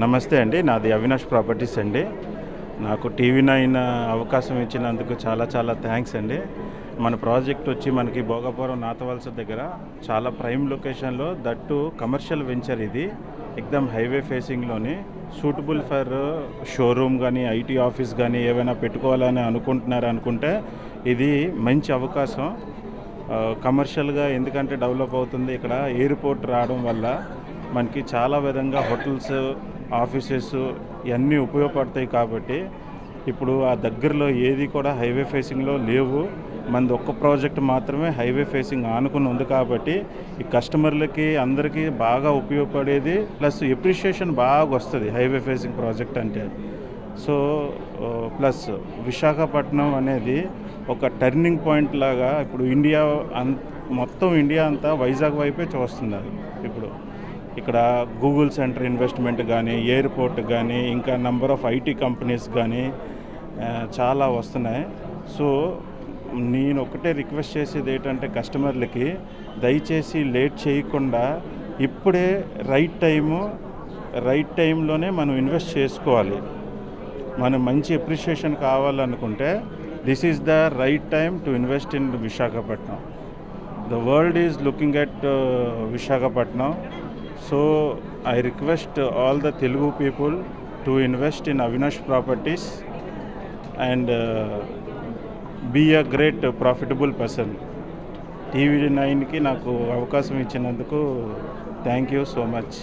నమస్తే అండి. నాది అవినాష్ ప్రాపర్టీస్ అండి. నాకు టీవీ9 అవకాశం ఇచ్చినందుకు చాలా చాలా థ్యాంక్స్ అండి. మన ప్రాజెక్ట్ వచ్చి మనకి భోగాపురం నాతవలస దగ్గర చాలా ప్రైమ్ లొకేషన్లో, దట్టు కమర్షియల్ వెంచర్ ఇది. ఎక్దమ్ హైవే ఫేసింగ్లోని సూటబుల్ ఫర్ షోరూమ్ కానీ, ఐటీ ఆఫీస్ కానీ ఏవైనా పెట్టుకోవాలని అనుకుంటే ఇది మంచి అవకాశం. కమర్షియల్గా ఎందుకంటే డెవలప్ అవుతుంది. ఇక్కడ ఎయిర్పోర్ట్ రావడం వల్ల మనకి చాలా విధంగా హోటల్స్, ఆఫీసెస్ ఇవన్నీ ఉపయోగపడతాయి. కాబట్టి ఇప్పుడు ఆ దగ్గరలో ఏది కూడా హైవే ఫేసింగ్లో లేవు. మనది ఒక్క ప్రాజెక్ట్ మాత్రమే హైవే ఫేసింగ్ ఆనుకుని ఉంది. కాబట్టి ఈ కస్టమర్లకి అందరికీ బాగా ఉపయోగపడేది, ప్లస్ ఎప్రిషియేషన్ బాగా వస్తుంది హైవే ఫేసింగ్ ప్రాజెక్ట్ అంటే. సో ప్లస్ విశాఖపట్నం అనేది ఒక టర్నింగ్ పాయింట్ లాగా ఇప్పుడు మొత్తం ఇండియా అంతా వైజాగ్ వైపే చూస్తున్నారు. ఇప్పుడు ఇక్కడ గూగుల్ సెంటర్ ఇన్వెస్ట్మెంట్ కానీ, ఎయిర్పోర్ట్ కానీ, ఇంకా నెంబర్ ఆఫ్ ఐటీ కంపెనీస్ కానీ చాలా వస్తున్నాయి. సో నేను ఒకటే రిక్వెస్ట్ చేసేది ఏంటంటే కస్టమర్లకి, దయచేసి లేట్ చేయకుండా ఇప్పుడే రైట్ టైంలోనే మనం ఇన్వెస్ట్ చేసుకోవాలి. మనం మంచి అప్రిషియేషన్ కావాలనుకుంటే this is the right time to invest in Visakhapatnam. The world is looking at Visakhapatnam. So I request all the Telugu people to invest in Avinash Properties and be a great profitable person. టీవీ9కి నాకు అవకాశం ఇచ్చినందుకు thank you so much.